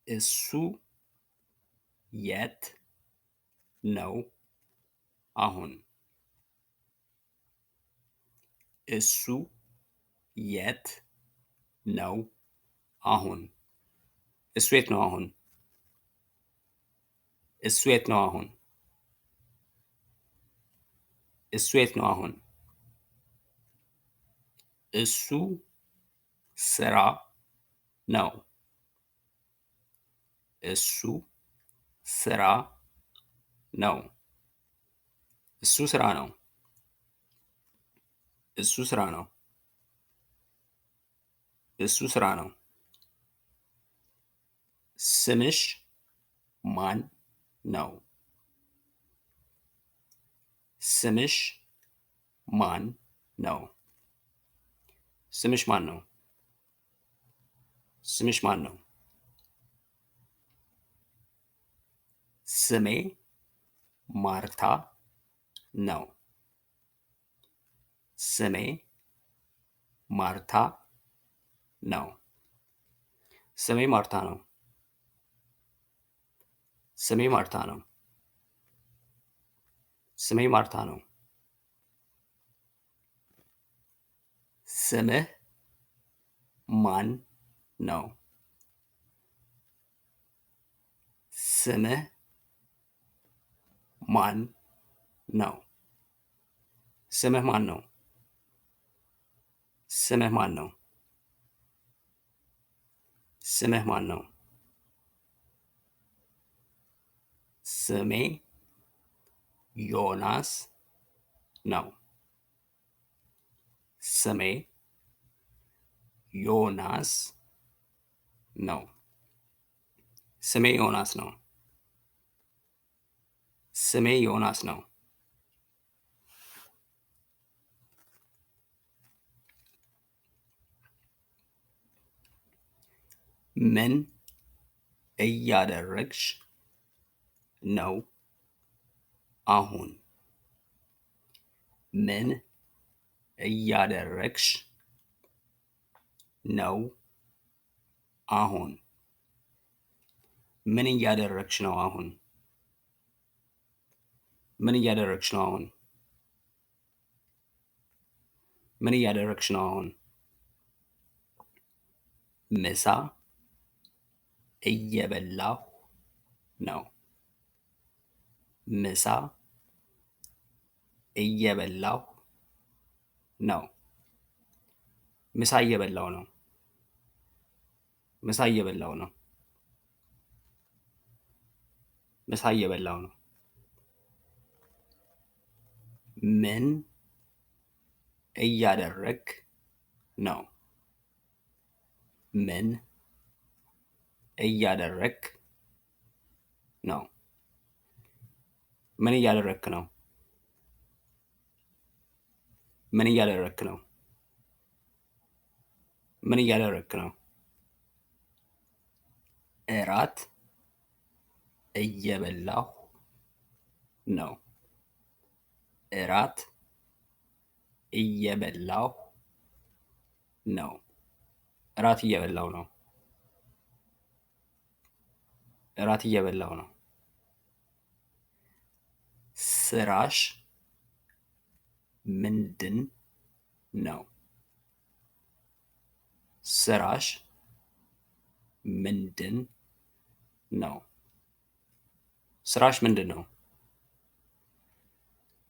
እሱ የት ነው አሁን? እሱ የት ነው አሁን? እሱ የት ነው አሁን? እሱ የት ነው አሁን? እሱ የት ነው አሁን? እሱ ስራ ነው። እሱ ስራ ነው። እሱ ስራ ነው። እሱ ስራ ነው። እሱ ስራ ነው። ስምሽ ማን ነው? ስምሽ ማን ነው? ስምሽ ማን ነው? ስምሽ ማን ነው? ስሜ ማርታ ነው። ስሜ ማርታ ነው። ስሜ ማርታ ነው። ስሜ ማርታ ነው። ስሜ ማርታ ነው። ስምህ ማን ነው? ስምህ ማን ነው? ስምህ ማን ነው? ስምህ ማን ነው? ስምህ ማን ነው? ስሜ ዮናስ ነው። ስሜ ዮናስ ነው። ስሜ ዮናስ ነው። ስሜ ዮናስ ነው። ምን እያደረግሽ ነው አሁን? ምን እያደረግሽ ነው አሁን? ምን እያደረግሽ ነው አሁን? ምን እያደረግሽ ነው አሁን? ምን እያደረግሽ ነው አሁን? ምሳ እየበላሁ ነው። ምሳ እየበላሁ ነው። ምሳ እየበላሁ ነው። ምሳ እየበላሁ ነው። ምሳ እየበላሁ ነው። ምን እያደረግ ነው? ምን እያደረግ ነው? ምን እያደረግክ ነው? ምን እያደረግክ ነው? ምን እያደረግክ ነው? እራት እየበላሁ ነው። እራት እየበላሁ ነው። እራት እየበላሁ ነው። እራት እየበላሁ ነው። ስራሽ ምንድን ነው? ስራሽ ምንድን ነው? ስራሽ ምንድን ነው?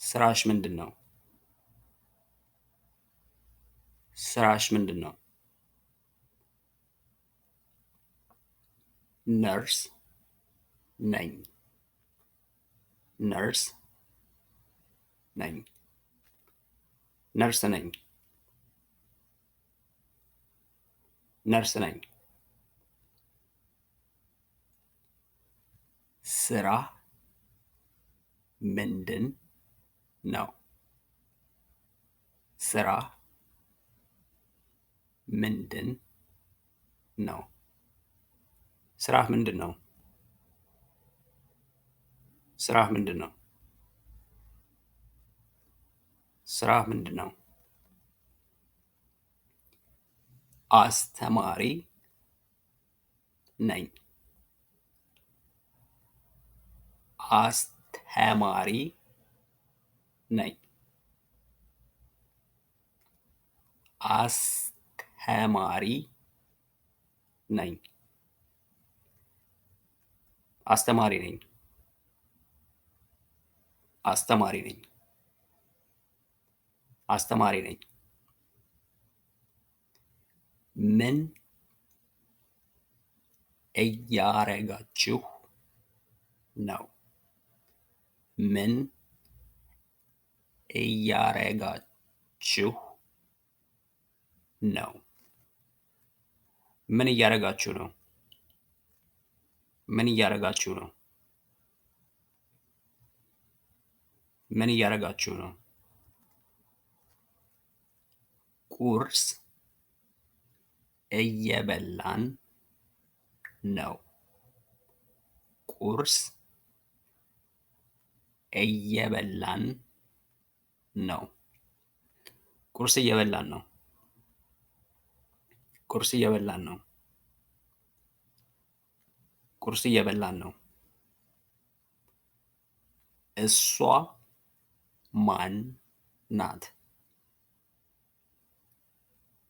ስራሽ ምንድን ነው? ስራሽ ምንድን ነው? ነርስ ነኝ። ነርስ ነኝ። ነርስ ነኝ። ነርስ ነኝ። ስራ ምንድን ነው? ስራ ምንድን ነው? ስራህ ምንድን ነው? ስራህ ምንድን ነው? ስራህ ምንድን ነው? አስተማሪ ነኝ። አስተማሪ ነኝ። አስተማሪ ነኝ። አስተማሪ ነኝ። አስተማሪ ነኝ። አስተማሪ ነኝ። ምን እያረጋችሁ ነው? ምን እያረጋችሁ ነው? ምን እያረጋችሁ ነው? ምን እያረጋችሁ ነው? ምን እያረጋችሁ ነው? ቁርስ እየበላን ነው። ቁርስ እየበላን ነው። ቁርስ እየበላን ነው። ቁርስ እየበላን ነው። ቁርስ እየበላን ነው። እሷ ማን ናት?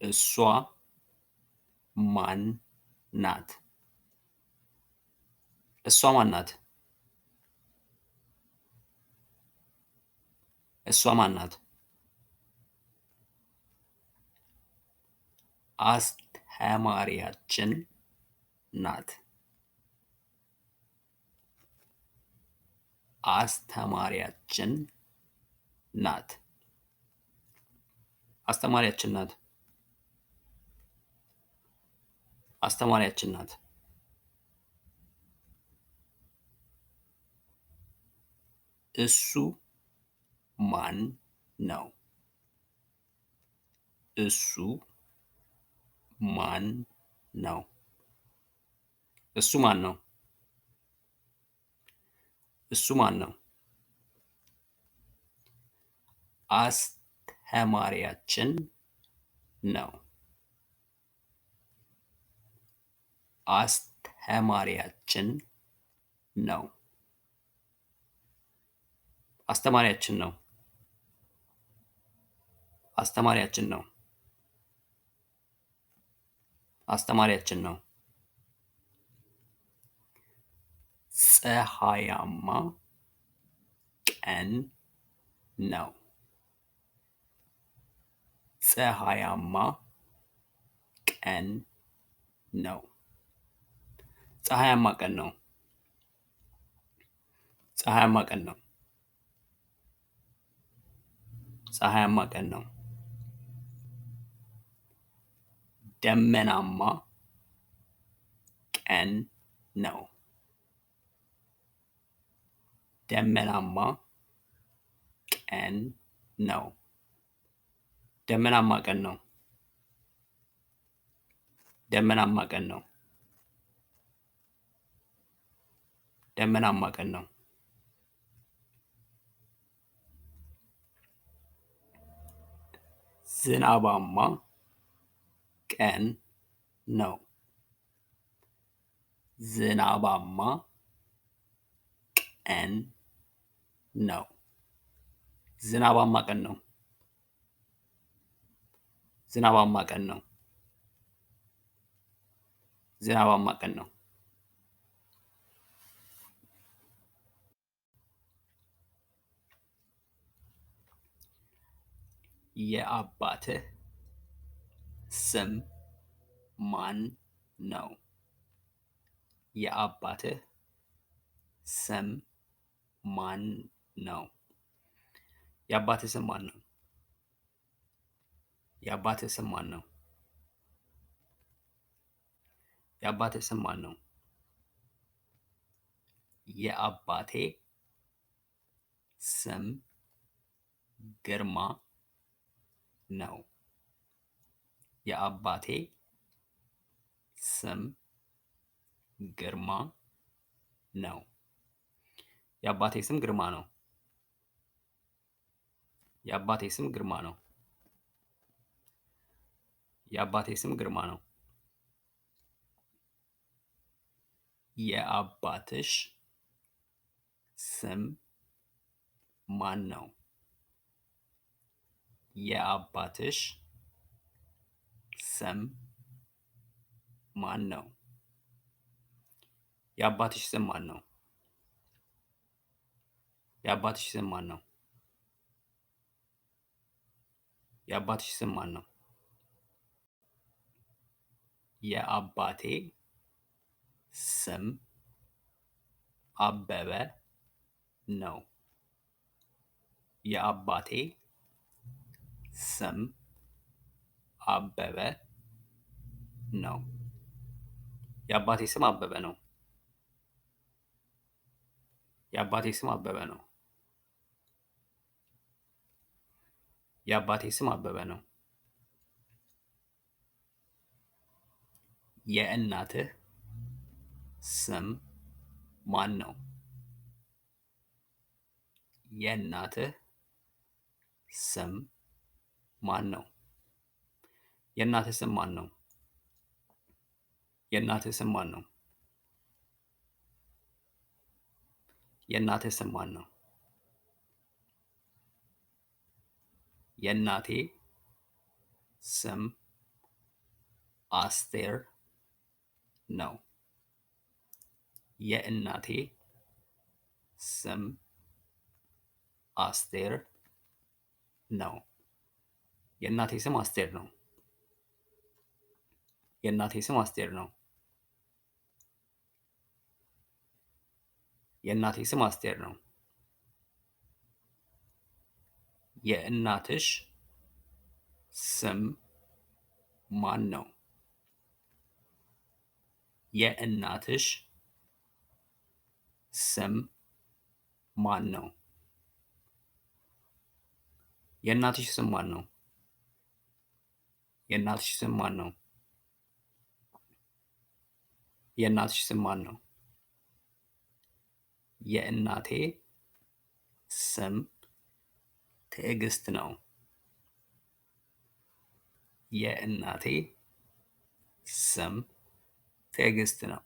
እሷ ማን ናት? እሷ ማን ናት? እሷ ማን ናት? አስተማሪያችን ናት። አስተማሪያችን ናት። አስተማሪያችን ናት። አስተማሪያችን ናት። እሱ ማን ነው? እሱ ማን ነው? እሱ ማን ነው? እሱ ማን ነው? አስተማሪያችን ነው። አስተማሪያችን ነው። አስተማሪያችን ነው። አስተማሪያችን ነው። አስተማሪያችን ነው። ፀሐያማ ቀን ነው። ፀሐያማ ቀን ነው። ፀሐያማ ቀን ነው። ፀሐያማ ቀን ነው። ፀሐያማ ቀን ነው። ደመናማ ቀን ነው። ደመናማ ቀን ነው። ደመናማ ቀን ነው። ደመናማ ቀን ነው። ደመናማ ቀን ነው። ዝናባማ ቀን ነው። ዝናባማ ቀን ነው። ዝናባማ ቀን ነው። ዝናባማ ቀን ነው። ዝናባማ ቀን ነው። የአባትህ ስም ማን ነው? የአባትህ ስም ማን ነው? የአባትህ ስም ማን ነው? የአባትህ ስም ማን ነው? የአባትህ ስም ማን ነው? የአባቴ ስም ግርማ ነው። የአባቴ ስም ግርማ ነው። የአባቴ ስም ግርማ ነው። የአባቴ ስም ግርማ ነው። የአባቴ ስም ግርማ ነው። የአባትሽ ስም ማን ነው? የአባትሽ ስም ማን ነው? የአባትሽ ስም ማን ነው? የአባትሽ ስም ማን ነው? የአባትሽ ስም ማን ነው? የአባቴ ስም አበበ ነው። የአባቴ ስም አበበ ነው። የአባቴ ስም አበበ ነው። የአባቴ ስም አበበ ነው። የአባቴ ስም አበበ ነው። የእናትህ ስም ማን ነው? የእናትህ ስም ማን ነው? የእናትህ ስም ማን ነው? የእናትህ ስም ማን ነው? የእናትህ ስም ማን ነው? የእናቴ ስም አስቴር ነው። የእናቴ ስም አስቴር ነው። የእናቴ ስም አስቴር ነው። የእናቴ ስም አስቴር ነው። የእናቴ ስም አስቴር ነው። የእናትሽ ስም ማን ነው? የእናትሽ ስም ማን ነው? የእናትሽ ስም ማን ነው? የእናትሽ ስም ማን ነው? የእናትሽ ስም ማን ነው? የእናቴ ስም ትዕግስት ነው። የእናቴ ስም ትዕግስት ነው።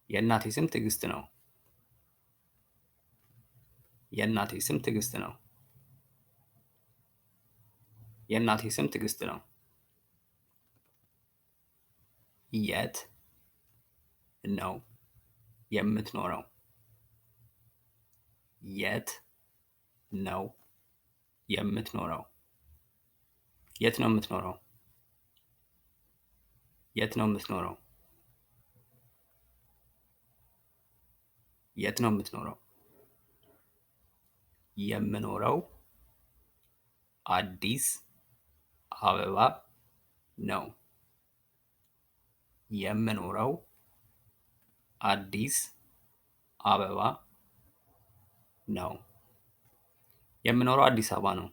የእናቴ ስም ትዕግስት ነው። የእናቴ ስም ትዕግስት ነው። የእናቴ ስም ትዕግስት ነው። የት ነው የምትኖረው? የት ነው የምትኖረው? የት ነው የምትኖረው? የት ነው የምትኖረው? የት ነው የምትኖረው? የምኖረው አዲስ አበባ ነው። የምኖረው አዲስ አበባ ነው። የምኖረው አዲስ አበባ ነው።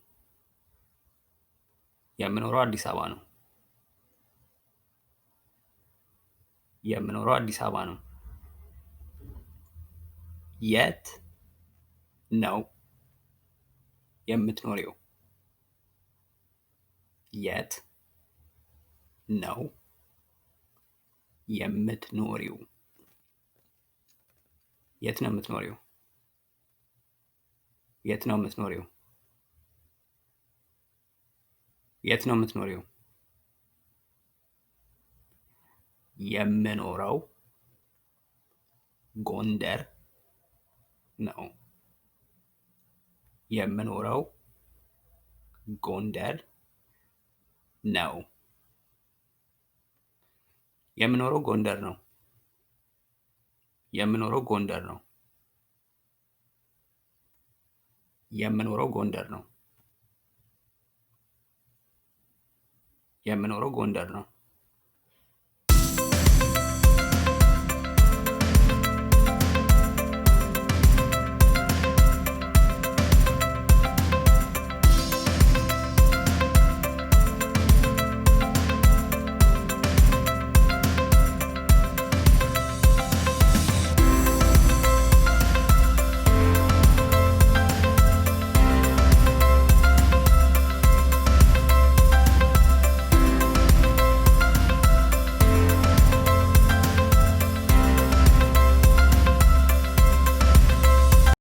የምኖረው አዲስ አበባ ነው። የምኖረው አዲስ አበባ ነው። የት ነው የምትኖሪው? የት ነው የምትኖሪው? የት ነው የምትኖሪው? የት ነው የምትኖሪው? የት ነው የምትኖሪው? የምኖረው ጎንደር ነው። የምኖረው ጎንደር ነው። የምኖረው ጎንደር ነው። የምኖረው ጎንደር ነው። የምኖረው ጎንደር ነው። የምኖረው ጎንደር ነው።